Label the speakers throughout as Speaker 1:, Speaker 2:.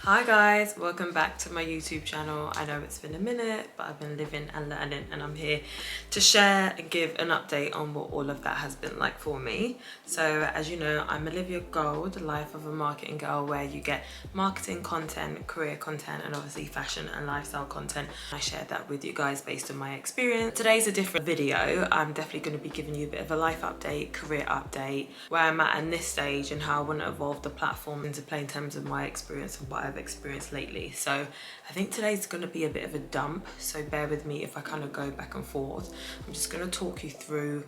Speaker 1: Hi guys, welcome back to my YouTube channel. I know it's been a minute, but I've been living and learning, and I'm here to share and give an update on what all of that has been like for me. So as you know, I'm Olivia Xxx, the life of a marketing girl, where you get marketing content, career content, and obviously fashion and lifestyle content. I shared that with you guys based on my experience. Today's a different video. I'm definitely going to be giving you a bit of a life update, career update, where I'm at in this stage and how I want to evolve the platform into play in terms of my experience and what I've experienced lately. So I think today's going to be a bit of a dump, so bear with me if I kind of go back and forth. I'm just going to talk you through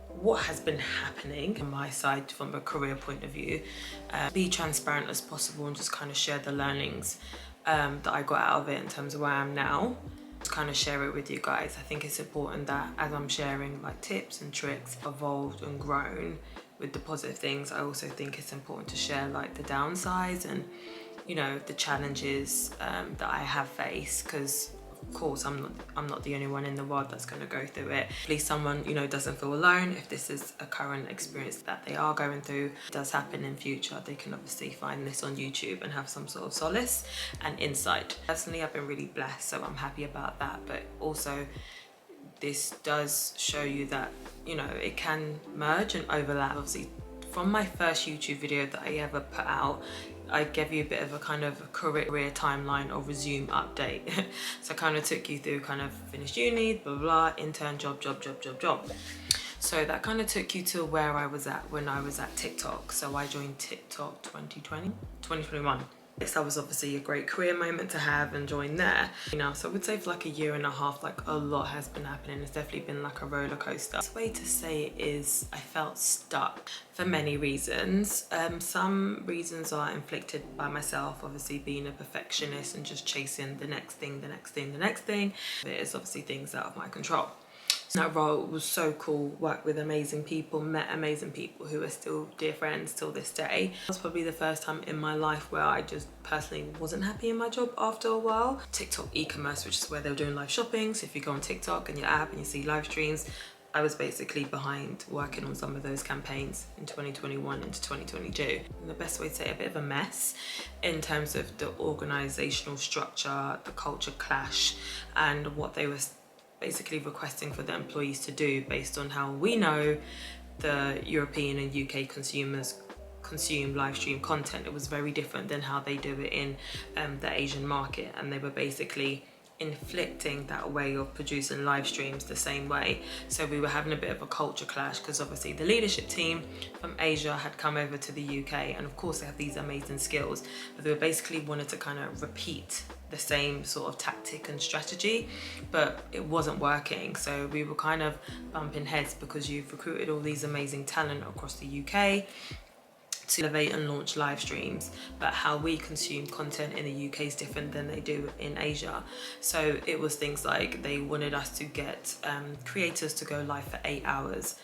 Speaker 1: what has been happening on my side from a career point of view, be transparent as possible and just kind of share the learnings that I got out of it in terms of where I am now. Just kind of share it with you guys. I think it's important that as I'm sharing like tips and tricks, evolved and grown with the positive things, I also think it's important to share like the downsides and, you know, the challenges that I have faced, because of course I'm not the only one in the world that's going to go through it. At least someone, you know, doesn't feel alone. If this is a current experience that they are going through, it does happen in future, they can obviously find this on YouTube and have some sort of solace and insight. Personally, I've been really blessed, so I'm happy about that, but also this does show you that, you know, it can merge and overlap. Obviously, from my first YouTube video that I ever put out, I gave you a bit of a kind of career timeline or resume update. So I kind of took you through kind of finished uni, blah, blah, intern, job. So that kind of took you to where I was at when I was at TikTok. So I joined TikTok 2021. That was obviously a great career moment to have and join there. You know, so I would say for like a year and a half, like a lot has been happening. It's definitely been like a roller coaster. The way to say it is I felt stuck for many reasons. Some reasons are inflicted by myself, obviously being a perfectionist and just chasing the next thing. There's obviously things out of my control. That role was so cool, worked with amazing people, met amazing people who are still dear friends till this day. It was probably the first time in my life where I just personally wasn't happy in my job after a while. TikTok e-commerce, which is where they were doing live shopping. So if you go on TikTok and your app and you see live streams, I was basically behind working on some of those campaigns in 2021 into 2022. And the best way to say it, a bit of a mess in terms of the organizational structure, the culture clash, and what they were basically requesting for the employees to do based on how we know the European and UK consumers consume live stream content. It was very different than how they do it in the Asian market, and they were basically inflicting that way of producing live streams the same way. So we were having a bit of a culture clash, because obviously the leadership team from Asia had come over to the UK, and of course they have these amazing skills, but they were basically wanted to kind of repeat the same sort of tactic and strategy, but it wasn't working. So we were kind of bumping heads, because you've recruited all these amazing talent across the UK to elevate and launch live streams, but how we consume content in the UK is different than they do in Asia. So it was things like they wanted us to get creators to go live for 8 hours,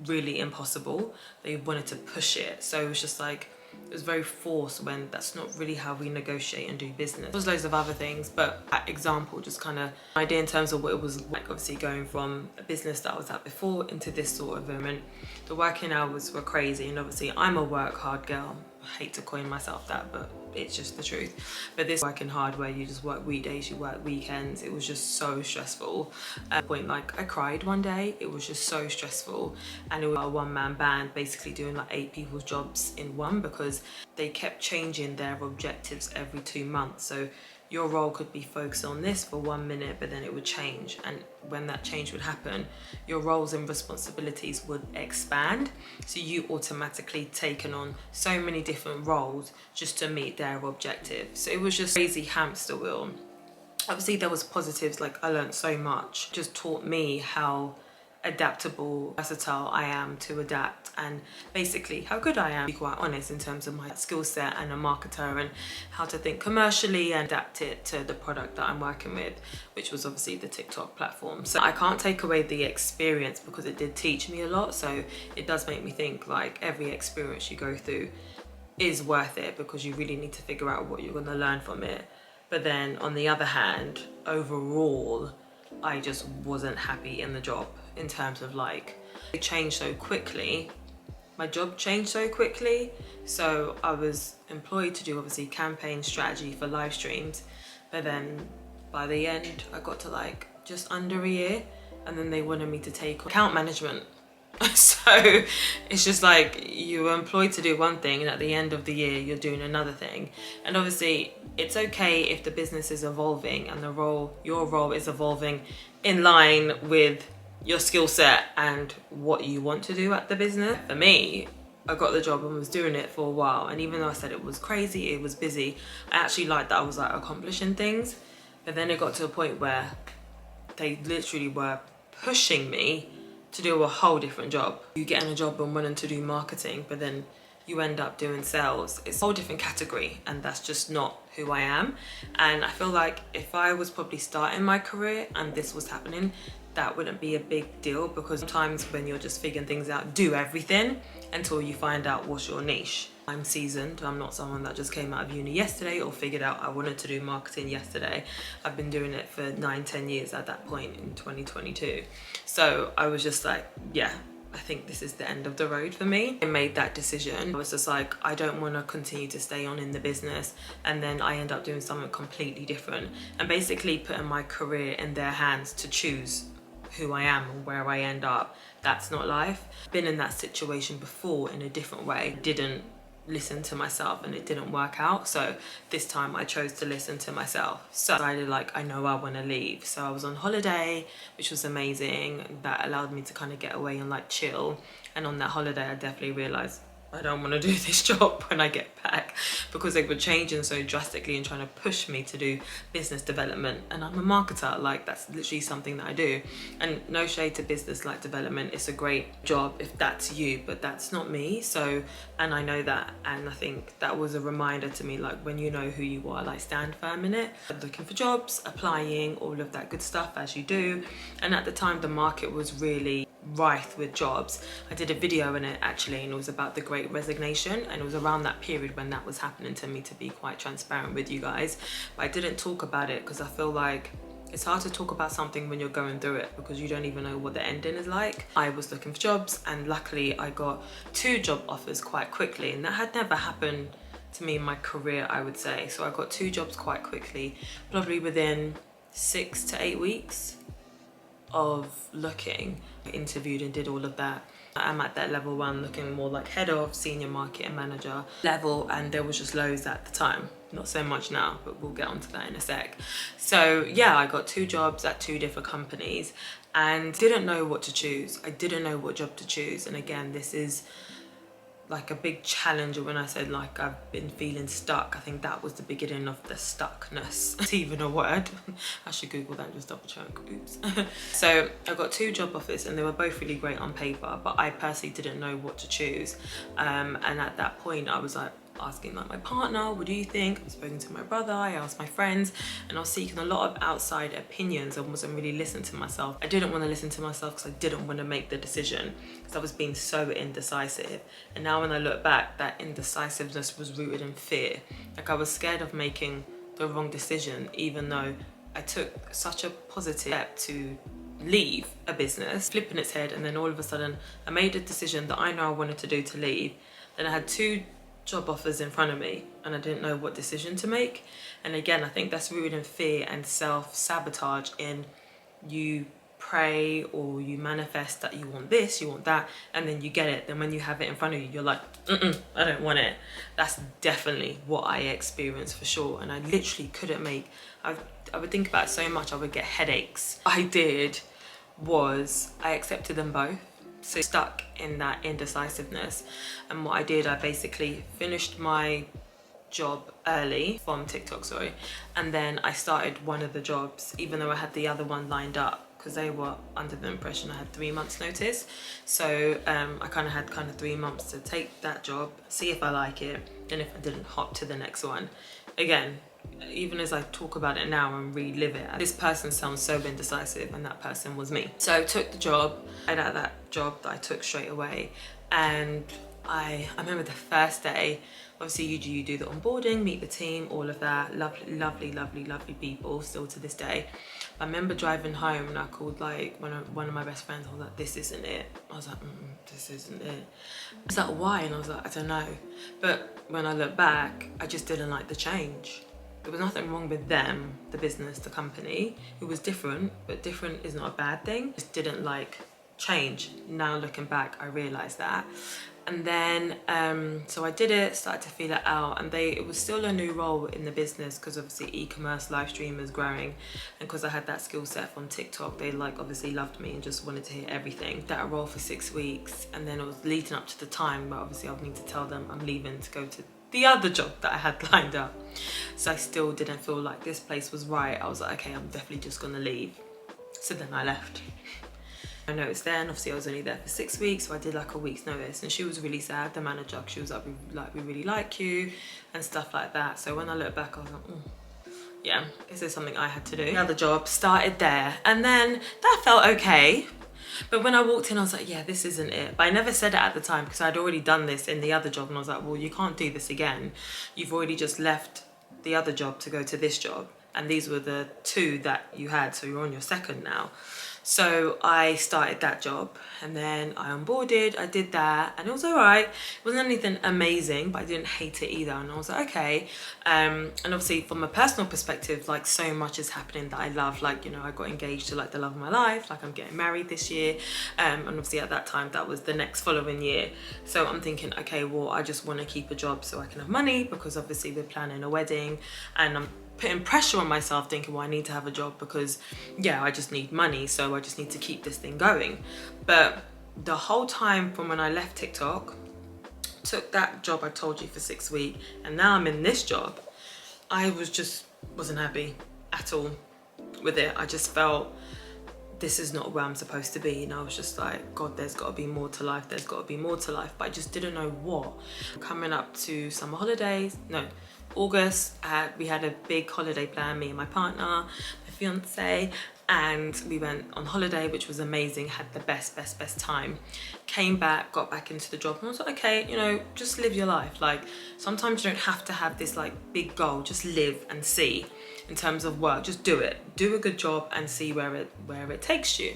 Speaker 1: really impossible. They wanted to push it, so it was just like, it was very forced when that's not really how we negotiate and do business. There was loads of other things, but that example just kind of idea in terms of what it was like, obviously going from a business that I was at before into this sort of environment. The working hours were crazy, and obviously I'm a work hard girl. I hate to coin myself that, but it's just the truth. But this working hard where you just work weekdays, you work weekends, it was just so stressful. At the point, like, I cried one day. It was just so stressful, and it was a one-man band basically doing like 8 people's jobs in one, because they kept changing their objectives every 2 months. So your role could be focused on this for 1 minute, but then it would change, and when that change would happen, your roles and responsibilities would expand, so you automatically taken on so many different roles just to meet their objective. So it was just crazy hamster wheel. Obviously there was positives, like I learned so much, just taught me how adaptable, versatile I am to adapt, and basically how good I am, to be quite honest, in terms of my skill set and a marketer, and how to think commercially and adapt it to the product that I'm working with, which was obviously the TikTok platform. So I can't take away the experience, because it did teach me a lot. So it does make me think like every experience you go through is worth it, because you really need to figure out what you're going to learn from it. But then on the other hand, overall, I just wasn't happy in the job in terms of like, it changed so quickly my job changed so quickly. So I was employed to do obviously campaign strategy for live streams, but then by the end I got to like just under a year, and then they wanted me to take account management. So it's just like you were employed to do one thing, and at the end of the year you're doing another thing. And obviously it's okay if the business is evolving and your role is evolving in line with your skill set and what you want to do at the business. For me, I got the job and was doing it for a while, and even though I said it was crazy, it was busy, I actually liked that I was like accomplishing things. But then it got to a point where they literally were pushing me to do a whole different job. You get in a job and wanting to do marketing, but then you end up doing sales. It's a whole different category, and that's just not who I am. And I feel like if I was probably starting my career and this was happening, that wouldn't be a big deal, because sometimes when you're just figuring things out, do everything until you find out what's your niche. I'm seasoned. I'm not someone that just came out of uni yesterday or figured out I wanted to do marketing yesterday. I've been doing it for 9-10 years at that point in 2022. So I was just like, yeah, I think this is the end of the road for me. I made that decision. I was just like, I don't want to continue to stay on in the business, and then I end up doing something completely different and basically putting my career in their hands to choose who I am and where I end up. That's not life. Been in that situation before in a different way. Didn't listen to myself and it didn't work out. So this time I chose to listen to myself. So I decided like, I know I want to leave. So I was on holiday, which was amazing. That allowed me to kind of get away and like chill. And on that holiday, I definitely realized I don't want to do this job when I get back, because they were changing so drastically and trying to push me to do business development, and I'm a marketer. Like, that's literally something that I do, and no shade to business like development, it's a great job if that's you, but that's not me. So, and I know that, and I think that was a reminder to me, like, when you know who you are, like, stand firm in it. Looking for jobs, applying, all of that good stuff as you do. And at the time the market was really rife with jobs. I did a video in it actually, and it was about the Great Resignation, and it was around that period when that was happening to me, to be quite transparent with you guys. But I didn't talk about it because I feel like it's hard to talk about something when you're going through it, because you don't even know what the ending is like. I was looking for jobs, and luckily I got 2 job offers quite quickly, and that had never happened to me in my career, I would say. So I got 2 jobs quite quickly, probably within 6 to 8 weeks of looking. I interviewed and did all of that. I'm at that level 1, looking more like head of, senior marketing manager level, and there was just loads at the time. Not so much now, but we'll get onto that in a sec. So yeah, I got 2 jobs at 2 different companies and didn't know what to choose. I didn't know what job to choose. And again, this is like a big challenge. When I said like I've been feeling stuck, I think that was the beginning of the stuckness. It's even a word. I should Google that and just double check. Oops. So I got 2 job offers, and they were both really great on paper, but I personally didn't know what to choose. And at that point I was like asking like my partner, what do you think? I've spoken to my brother, I asked my friends, and I was seeking a lot of outside opinions and wasn't really listening to myself. I didn't want to listen to myself because I didn't want to make the decision, because I was being so indecisive. And now when I look back, that indecisiveness was rooted in fear. Like, I was scared of making the wrong decision, even though I took such a positive step to leave a business, flipping its head, and then all of a sudden I made a decision that I know I wanted to do, to leave. Then I had 2 job offers in front of me, and I didn't know what decision to make. And again, I think that's rooted in fear and self-sabotage. In you pray or you manifest that you want this, you want that, and then you get it. Then when you have it in front of you, you're like, I don't want it. That's definitely what I experienced for sure. And I literally couldn't make, I would think about it so much, I would get headaches. What I did was I accepted them both. So stuck in that indecisiveness. And what I did, I basically finished my job early from TikTok, sorry, and then I started one of the jobs, even though I had the other one lined up, because they were under the impression I had 3 months notice. So I kind of had 3 months to take that job, see if I like it, and if I didn't, hop to the next one. Again, even as I talk about it now and relive it, this person sounds so indecisive, and that person was me. So I took the job, and at that job that I took straight away, and I remember the first day, obviously you do the onboarding, meet the team, all of that. Lovely people still to this day. I remember driving home and I called like one of my best friends. I was like, this isn't it. I was like, this isn't it. Is that why? And I was like, I don't know. But when I look back, I just didn't like the change. There was nothing wrong with them, the business, the company. It was different, but different is not a bad thing. Just didn't like change. Now looking back, I realized that. And then so I did it, started to feel it out, and it was still a new role in the business because obviously e-commerce live stream is growing, and because I had that skill set from TikTok, they like obviously loved me and just wanted to hear everything. That role for 6 weeks, and then it was leading up to the time where obviously I would need to tell them I'm leaving to go to the other job that I had lined up. So I still didn't feel like this place was right. I was like, okay, I'm definitely just gonna leave. So then I left. I noticed then, obviously I was only there for 6 weeks, so I did like a week's notice, and she was really sad, the manager. She was like, we really like you and stuff like that. So when I look back, I was like, yeah, this is something I had to do. The other job started there, and then that felt okay. But when I walked in, I was like, yeah, this isn't it. But I never said it at the time because I'd already done this in the other job, and I was like, well, you can't do this again. You've already just left the other job to go to this job, and these were the 2 that you had, so you're on your 2nd now. So I started that job, and then I onboarded, I did that, and it was all right. It wasn't anything amazing, but I didn't hate it either, and I was like, okay. And obviously from a personal perspective, like so much is happening that I love. Like, you know, I got engaged to like the love of my life, like I'm getting married this year, and obviously at that time that was the next following year. So I'm thinking, okay, well, I just want to keep a job so I can have money, because obviously we're planning a wedding, and I'm putting pressure on myself thinking, well, I need to have a job because yeah, I just need money, so I just need to keep this thing going. But the whole time from when I left TikTok, took that job I told you for 6 weeks, and now I'm in this job, I wasn't happy at all with it. I just felt this is not where I'm supposed to be, and I was just like, God, there's got to be more to life, there's got to be more to life, but I just didn't know what. Coming up to summer holidays, August, we had a big holiday plan, me and my partner, my fiance, and we went on holiday, which was amazing, had the best time. Came back, got back into the job, and I was like, okay, you know, just live your life. Like, sometimes you don't have to have this like big goal, just live and see. In terms of work, just do it. Do a good job and see where it takes you.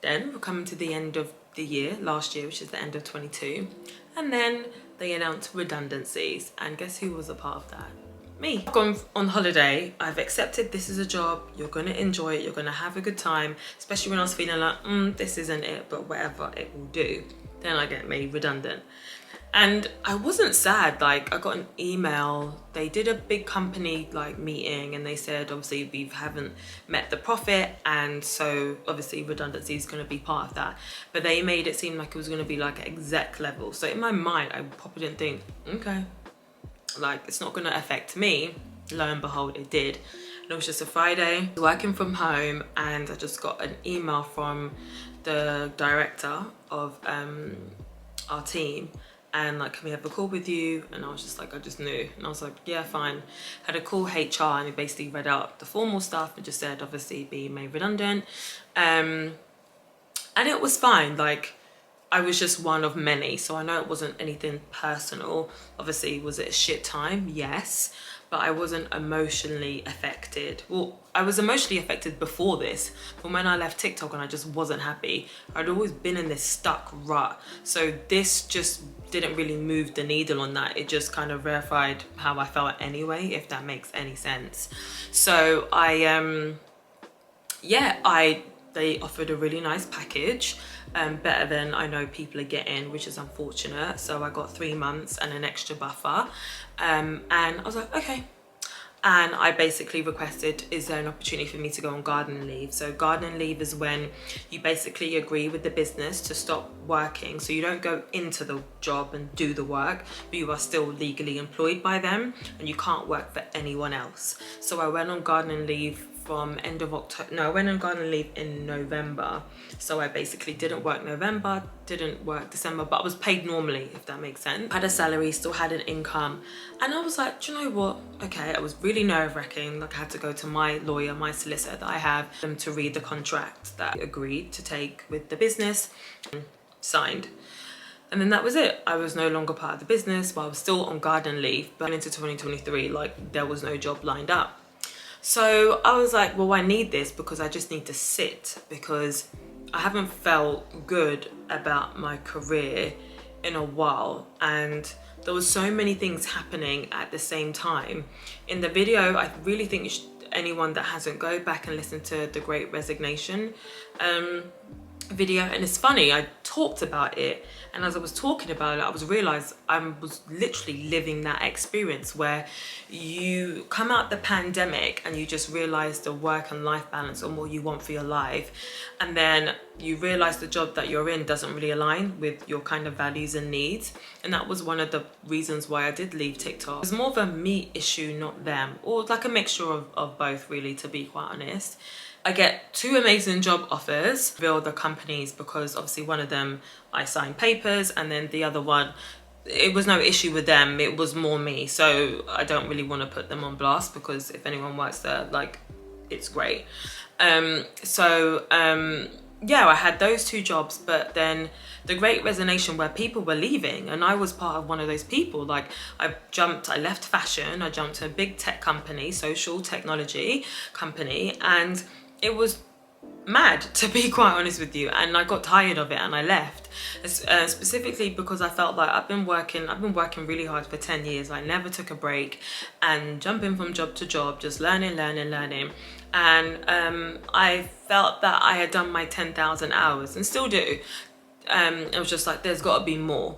Speaker 1: Then we're coming to the end of the year, last year, which is the end of 22, and then they announced redundancies, and guess who was a part of that? Me. I've gone on holiday, I've accepted this is a job, you're gonna enjoy it, you're gonna have a good time, especially when I was feeling like, this isn't it, but whatever, it will do. Then I get made redundant. And I wasn't sad. Like, I got an email, they did a big company like meeting, and they said obviously we haven't met the profit, and so obviously redundancy is going to be part of that, but they made it seem like it was going to be like exec level. So in my mind I probably didn't think, okay, like it's not going to affect me. Lo and behold, it did. And it was just a Friday, working from home, and I just got an email from the director of our team, and like, can we have a call with you? And I was just like, I just knew, and I was like, yeah, fine. Had a call HR, and he basically read out the formal stuff and just said obviously being made redundant, and it was fine. Like, I was just one of many, so I know it wasn't anything personal. Obviously, was it a shit time? Yes, but I wasn't emotionally affected. Well, I was emotionally affected before this, from when I left TikTok and I just wasn't happy. I'd always been in this stuck rut, so this just didn't really move the needle on that. It just kind of verified how I felt anyway, if that makes any sense. So they offered a really nice package, better than I know people are getting, which is unfortunate. So I got 3 months and an extra buffer, and I was like, okay. And I basically requested, is there an opportunity for me to go on gardening leave? So gardening leave is when you basically agree with the business to stop working. So you don't go into the job and do the work, but you are still legally employed by them, and you can't work for anyone else. So I went on gardening leave from end of October. No, I went on gardening leave in November. So I basically didn't work November, didn't work December, but I was paid normally, if that makes sense. Had a salary, still had an income. And I was like, do you know what? Okay, I was really nerve-wracking. Like, I had to go to my lawyer, my solicitor that I have, to read the contract that I agreed to take with the business, signed. And then that was it. I was no longer part of the business, but I was still on garden leave. But into 2023, like there was no job lined up. So I was like, well, I need this because I just need to sit, because I haven't felt good about my career in a while. And there was so many things happening at the same time. In the video, I really think anyone that hasn't, go back and listen to the Great Resignation video. And it's funny, I talked about it, and as I was talking about it, I realized I was literally living that experience where you come out the pandemic and you just realize the work and life balance and what you want for your life, and then you realize the job that you're in doesn't really align with your kind of values and needs. And that was one of the reasons why I did leave TikTok. It was more of a me issue, not them, or like a mixture of both, really, to be quite honest. I get 2 amazing job offers, reveal the companies, because obviously one of them I signed papers, and then the other one, it was no issue with them, it was more me. So I don't really want to put them on blast, because if anyone works there, like, it's great. Yeah, I had those 2 jobs, but then the Great Resignation, where people were leaving, and I was part of one of those people. Like, I left fashion, I jumped to a big tech company, social technology company, and it was mad, to be quite honest with you, and I got tired of it and I left. Specifically because I felt like I've been working really hard for 10 years. I never took a break, and jumping from job to job, just learning, and I felt that I had done my 10,000 hours, and still do. It was just like, there's got to be more.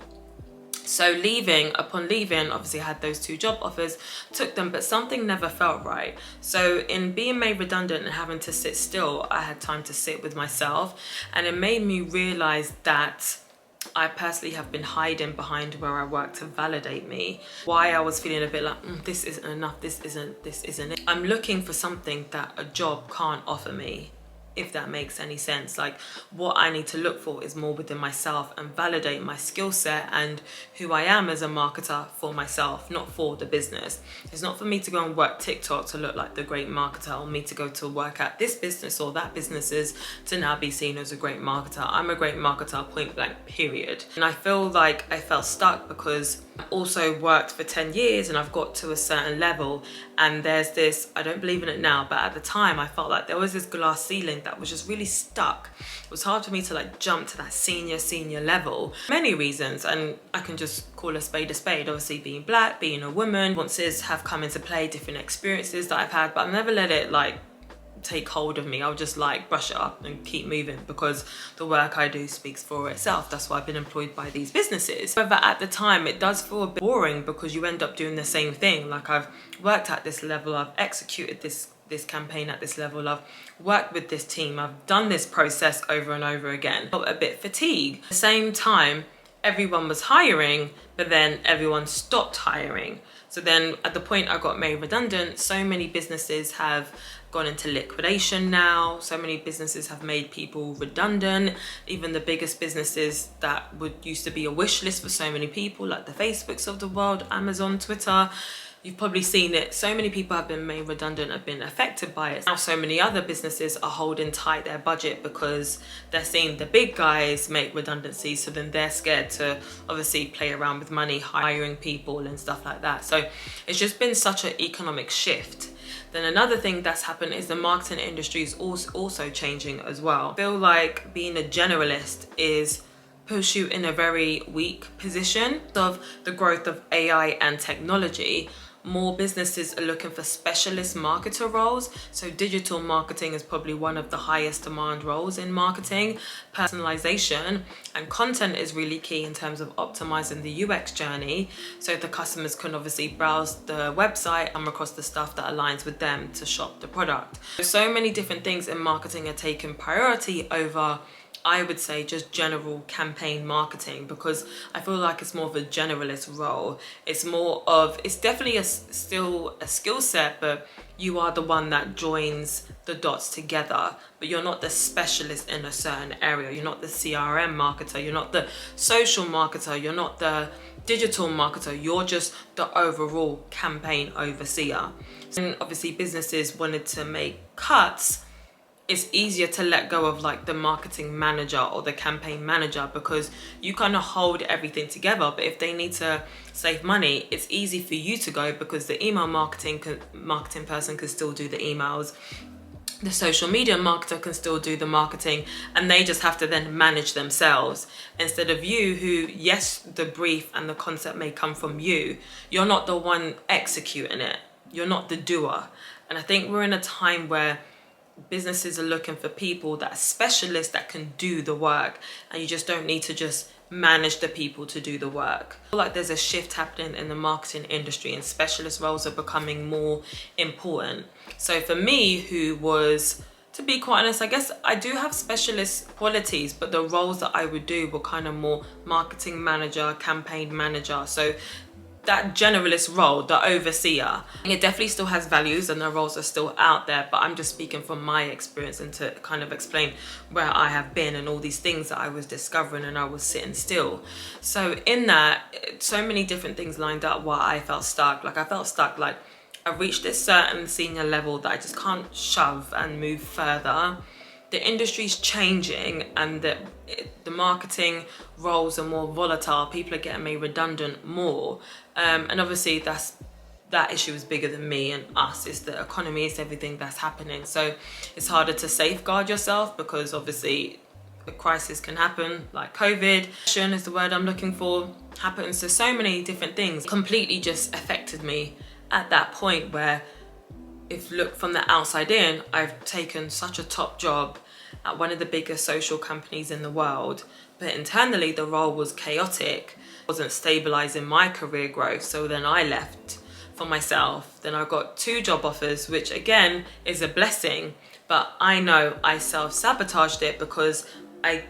Speaker 1: So upon leaving, obviously I had those 2 job offers, took them, but something never felt right. So in being made redundant and having to sit still, I had time to sit with myself, and it made me realize that I personally have been hiding behind where I work to validate me. Why I was feeling a bit like, this isn't enough, this isn't it. I'm looking for something that a job can't offer me, if that makes any sense. Like, what I need to look for is more within myself and validate my skill set and who I am as a marketer for myself, not for the business. It's not for me to go and work TikTok to look like the great marketer, or me to go to work at this business or that businesses to now be seen as a great marketer. I'm a great marketer, point blank, period. And I feel like I felt stuck because I also worked for 10 years and I've got to a certain level, and there's this, I don't believe in it now, but at the time I felt like there was this glass ceiling that was just really stuck. It was hard for me to like jump to that senior level. Many reasons, and I can just call a spade. Obviously being black, being a woman, nuances have come into play, different experiences that I've had, but I've never let it like take hold of me. I'll just like brush it up and keep moving, because the work I do speaks for itself. That's why I've been employed by these businesses. However, at the time it does feel a bit boring, because you end up doing the same thing. Like, I've worked at this level, I've executed this campaign at this level, I've worked with this team, I've done this process over and over again. Felt a bit fatigued. At the same time, everyone was hiring, but then everyone stopped hiring. So then at the point I got made redundant, so many businesses have gone into liquidation now. So many businesses have made people redundant. Even the biggest businesses that used to be a wish list for so many people, like the Facebooks of the world, Amazon, Twitter, you've probably seen it. So many people have been made redundant, have been affected by it. Now so many other businesses are holding tight their budget because they're seeing the big guys make redundancies, so then they're scared to obviously play around with money, hiring people and stuff like that. So it's just been such an economic shift. Then another thing that's happened is the marketing industry is also changing as well. I feel like being a generalist puts you in a very weak position. Of the growth of AI and technology, more businesses are looking for specialist marketer roles. So digital marketing is probably one of the highest demand roles in marketing. Personalization and content is really key in terms of optimizing the UX journey, so the customers can obviously browse the website, come across the stuff that aligns with them to shop the product. So many different things in marketing are taking priority over, I would say, just general campaign marketing, because I feel like it's more of a generalist role. It's definitely still a skill set, but you are the one that joins the dots together, but you're not the specialist in a certain area. You're not the CRM marketer, you're not the social marketer, you're not the digital marketer, you're just the overall campaign overseer. And obviously businesses wanted to make cuts it's easier to let go of like the marketing manager or the campaign manager, because you kind of hold everything together. But if they need to save money, it's easy for you to go, because the email marketing person can still do the emails, the social media marketer can still do the marketing, and they just have to then manage themselves, instead of you, who, yes, the brief and the concept may come from you, you're not the one executing it, you're not the doer. And I think we're in a time where businesses are looking for people that are specialists, that can do the work, and you just don't need to just manage the people to do the work. I feel like there's a shift happening in the marketing industry, and specialist roles are becoming more important. So for me, who was, to be quite honest, I guess I do have specialist qualities, but the roles that I would do were kind of more marketing manager, campaign manager. So that generalist role, the overseer, it definitely still has values, and the roles are still out there, but I'm just speaking from my experience and to kind of explain where I have been and all these things that I was discovering, and I was sitting still. So in that, so many different things lined up where I felt stuck. Like I felt stuck, like I reached this certain senior level that I just can't shove and move further. The industry's changing, and the marketing roles are more volatile. People are getting made redundant more. And obviously that issue is bigger than me and us. It's the economy, it's everything that's happening. So it's harder to safeguard yourself, because obviously a crisis can happen, like COVID is the word I'm looking for, happens. So many different things completely just affected me at that point, where if look from the outside in, I've taken such a top job at one of the biggest social companies in the world, but internally the role was chaotic, wasn't stabilizing my career growth. So then I left for myself. Then I got 2 job offers, which again is a blessing, but I know I self-sabotaged it because I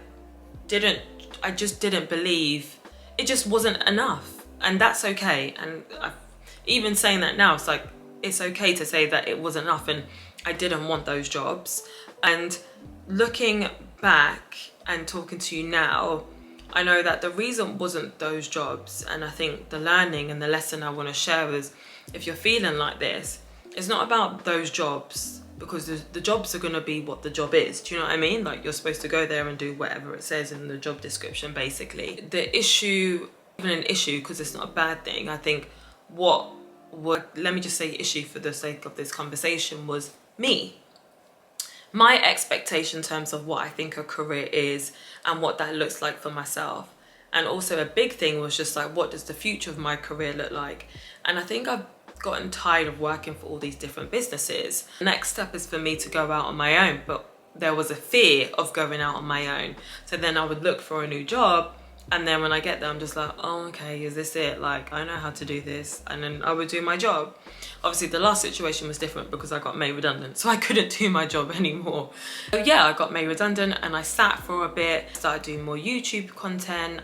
Speaker 1: just didn't believe, it just wasn't enough. And that's okay. And even saying that now, it's like, it's okay to say that it wasn't enough and I didn't want those jobs. And looking back and talking to you now, I know that the reason wasn't those jobs. And I think the learning and the lesson I want to share is, if you're feeling like this, it's not about those jobs, because the jobs are going to be what the job is. Do you know what I mean? Like, you're supposed to go there and do whatever it says in the job description, basically. The issue, even an issue, because it's not a bad thing, I think let me just say issue for the sake of this conversation, was me. My expectation in terms of what I think a career is and what that looks like for myself. And also a big thing was just like, what does the future of my career look like? And I think I've gotten tired of working for all these different businesses. The next step is for me to go out on my own, but there was a fear of going out on my own. So then I would look for a new job, and then when I get there, I'm just like, oh, okay, is this it? Like, I know how to do this. And then I would do my job. Obviously, the last situation was different because I got made redundant, so I couldn't do my job anymore. So yeah, I got made redundant and I sat for a bit, started doing more YouTube content,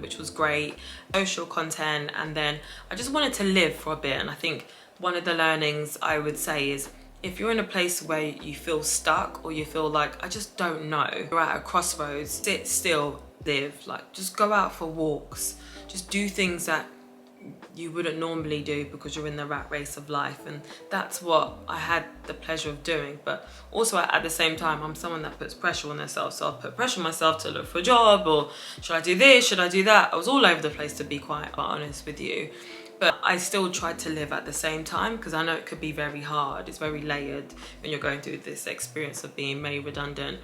Speaker 1: which was great, social content, and then I just wanted to live for a bit. And I think one of the learnings I would say is, if you're in a place where you feel stuck or you feel like, I just don't know, you're at a crossroads, sit still, live. Like, just go out for walks, just do things that you wouldn't normally do because you're in the rat race of life. And that's what I had the pleasure of doing. But also at the same time, I'm someone that puts pressure on themselves, so I'll put pressure on myself to look for a job, or should I do this, should I do that? I was all over the place, to be quite honest with you. But I still tried to live at the same time, because I know it could be very hard. It's very layered when you're going through this experience of being made redundant.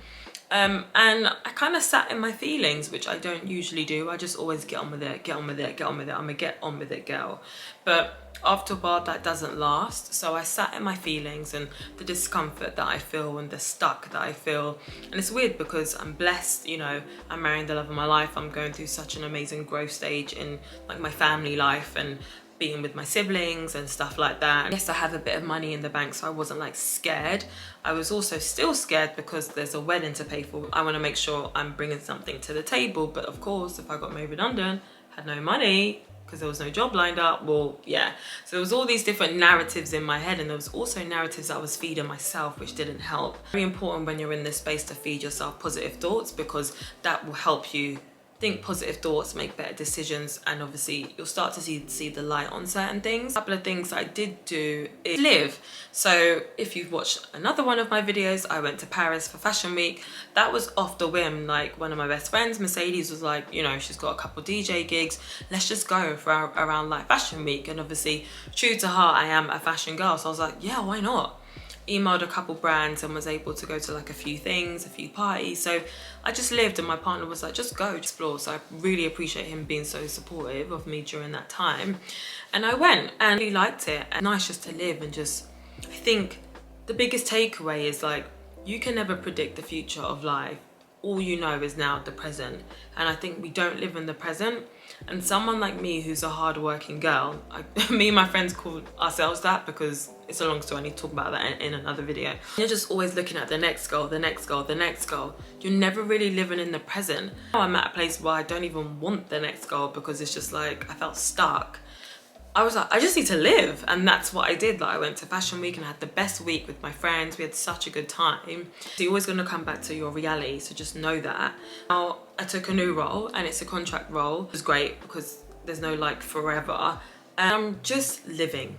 Speaker 1: And I kind of sat in my feelings, which I don't usually do. I just always get on with it, get on with it, get on with it. I'm a get on with it girl. But after a while, that doesn't last. So I sat in my feelings and the discomfort that I feel and the stuck that I feel. And it's weird because I'm blessed, you know, I'm marrying the love of my life. I'm going through such an amazing growth stage in like my family life and being with my siblings and stuff like that. Yes, I have a bit of money in the bank, so I wasn't like scared. I was also still scared because there's a wedding to pay for. I want to make sure I'm bringing something to the table. But of course, if I got made redundant, had no money because there was no job lined up, well, yeah. So there was all these different narratives in my head, and there was also narratives that I was feeding myself, which didn't help. Very important when you're in this space to feed yourself positive thoughts, because that will help you think positive thoughts make better decisions, and obviously you'll start to see the light on certain things. A couple of things I did do is live. So if you've watched another one of my videos, I went to Paris for Fashion Week. That was off the whim. Like, one of my best friends, Mercedes, was like, you know, she's got a couple DJ gigs, let's just go for around like Fashion Week. And obviously, true to heart, I am a fashion girl, so I was like, yeah, why not? Emailed a couple brands and was able to go to like a few things, a few parties. So I just lived, and my partner was like, just go explore. So I really appreciate him being so supportive of me during that time. And I went and really liked it. And nice just to live, and just, I think the biggest takeaway is like, you can never predict the future of life. All you know is now the present. And I think we don't live in the present. And someone like me, who's a hard-working girl, me and my friends call ourselves that, because it's a long story, I need to talk about that in another video. You're just always looking at the next goal, the next goal, the next goal. You're never really living in the present. Now I'm at a place where I don't even want the next goal, because it's just like, I felt stuck. I was like, I just need to live. And that's what I did. Like, I went to Fashion Week and I had the best week with my friends. We had such a good time. So you're always going to come back to your reality, so just know that. Now I took a new role, and it's a contract role. It was great because there's no like forever. And I'm just living.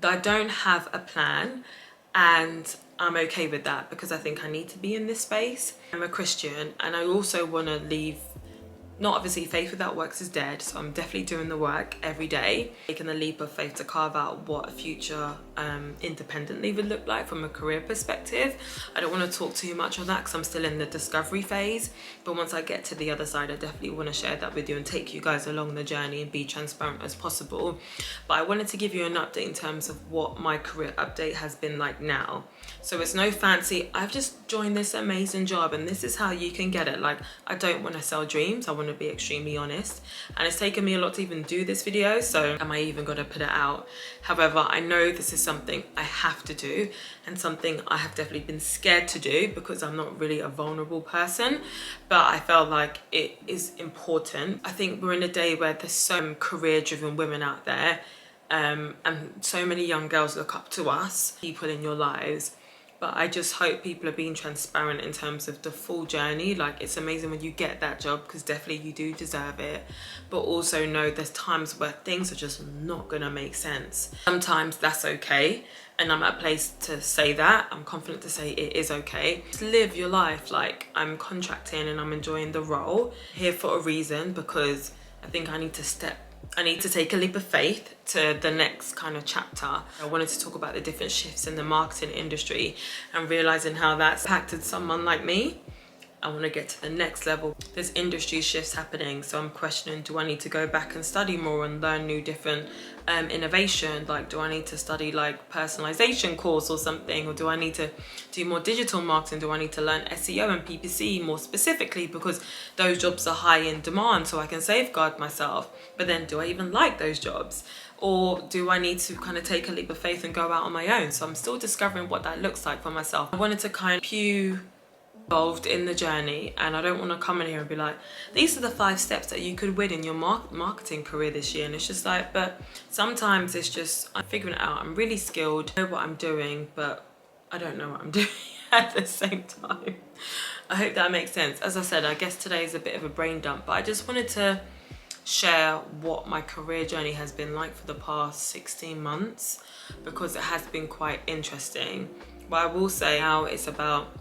Speaker 1: I don't have a plan, and I'm okay with that, because I think I need to be in this space. I'm a Christian, and I also want to leave. Not obviously, faith without works is dead, so I'm definitely doing the work every day, taking the leap of faith to carve out what a future independently would look like from a career perspective. I don't want to talk too much on that because I'm still in the discovery phase, but once I get to the other side, I definitely want to share that with you and take you guys along the journey and be transparent as possible. But I wanted to give you an update in terms of what my career update has been like now. So it's no fancy, I've just joined this amazing job and this is how you can get it. Like, I don't want to sell dreams, I want to be extremely honest, and it's taken me a lot to even do this video, so am I even gonna put it out? However, I know this is something I have to do, and something I have definitely been scared to do because I'm not really a vulnerable person, but I felt like it is important. I think we're in a day where there's so career driven women out there, and so many young girls look up to us, people in your lives. But I just hope people are being transparent in terms of the full journey. Like, it's amazing when you get that job, because definitely you do deserve it. But also know there's times where things are just not gonna make sense. Sometimes that's okay. And I'm at a place to say that. I'm confident to say it is okay. Just live your life. Like, I'm contracting and I'm enjoying the role here for a reason, because I think I need to take a leap of faith to the next kind of chapter. I wanted to talk about the different shifts in the marketing industry and realizing how that's impacted someone like me. I want to get to the next level. There's industry shifts happening, so I'm questioning, do I need to go back and study more and learn new different innovation? Like, do I need to study like personalization course or something, or do I need to do more digital marketing? Do I need to learn SEO and PPC more specifically, because those jobs are high in demand, so I can safeguard myself? But then, do I even like those jobs? Or do I need to kind of take a leap of faith and go out on my own? So I'm still discovering what that looks like for myself. I wanted to kind of involved in the journey, and I don't want to come in here and be like, these are the 5 steps that you could win in your marketing career this year. And it's just like, but sometimes it's just, I'm figuring it out. I'm really skilled, I know what I'm doing, but I don't know what I'm doing at the same time. I hope that makes sense. As I said, I guess today is a bit of a brain dump, but I just wanted to share what my career journey has been like for the past 16 months, because it has been quite interesting. But I will say now it's about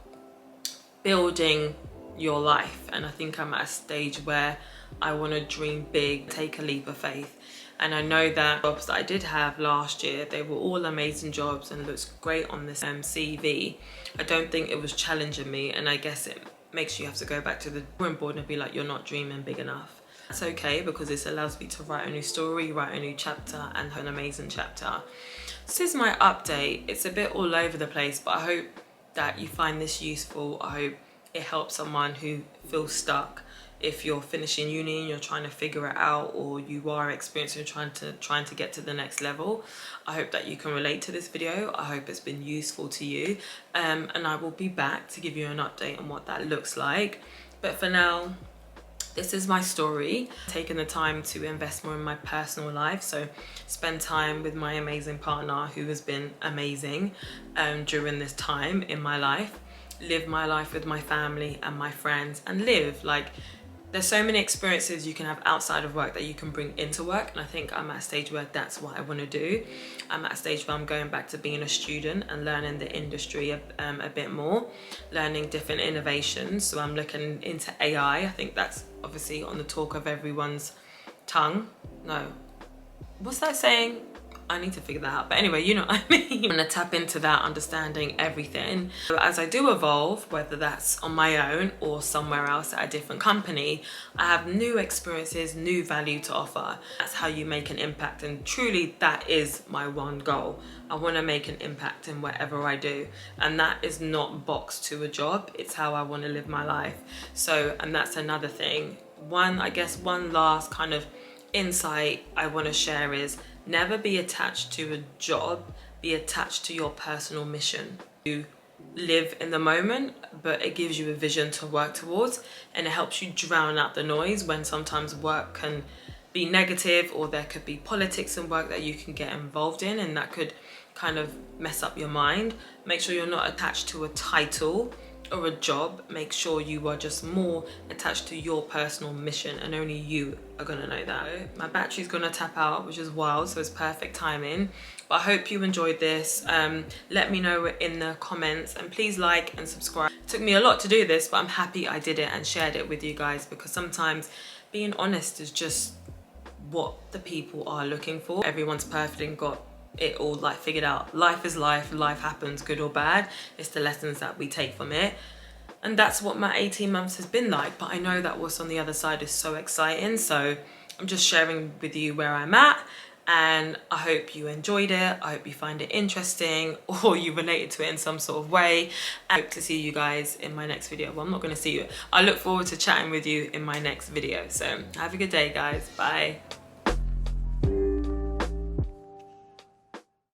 Speaker 1: building your life, and I think I'm at a stage where I want to dream big, take a leap of faith. And I know that jobs that I did have last year, they were all amazing jobs and looks great on this CV. I don't think it was challenging me, and I guess it makes you have to go back to the drawing board and be like, you're not dreaming big enough. That's okay, because this allows me to write a new story, write a new chapter, and an amazing chapter. This is my update. It's a bit all over the place, but I hope that you find this useful. I hope it helps someone who feels stuck. If you're finishing uni and you're trying to figure it out, or you are experiencing trying to get to the next level, I hope that you can relate to this video. I hope it's been useful to you, and I will be back to give you an update on what that looks like. But for now, this is my story. Taking the time to invest more in my personal life, so spend time with my amazing partner who has been amazing during this time in my life. Live my life with my family and my friends, and live like there's so many experiences you can have outside of work that you can bring into work, and I think I'm at a stage where that's what I want to do. I'm at a stage where I'm going back to being a student and learning the industry a bit more, learning different innovations. So I'm looking into AI. I think that's obviously on the talk of everyone's tongue. No, what's that saying? I need to figure that out, but anyway, you know what I mean. I'm gonna tap into that, understanding everything. So as I do evolve, whether that's on my own or somewhere else at a different company, I have new experiences, new value to offer. That's how you make an impact, and truly that is my one goal. I want to make an impact in whatever I do, and that is not boxed to a job. It's how I want to live my life. So, and that's another thing. One last kind of insight I want to share is never be attached to a job, be attached to your personal mission. You live in the moment, but it gives you a vision to work towards, and it helps you drown out the noise when sometimes work can be negative, or there could be politics in work that you can get involved in, and that could kind of mess up your mind. Make sure you're not attached to a title or a job. Make sure you are just more attached to your personal mission, and only you are gonna know that. My battery's gonna tap out, which is wild, so it's perfect timing. But I hope you enjoyed this. Let me know in the comments, and please like and subscribe. It took me a lot to do this, but I'm happy I did it and shared it with you guys, because sometimes being honest is just what the people are looking for. Everyone's perfect and got it all like figured out. Life is life, life happens, good or bad. It's the lessons that we take from it, and that's what my 18 months has been like. But I know that what's on the other side is so exciting, so I'm just sharing with you where I'm at, and I hope you enjoyed it. I hope you find it interesting, or you related to it in some sort of way. I hope to see you guys in my next video. Well, I'm not going to see you. I look forward to chatting with you in my next video. So have a good day, guys. Bye.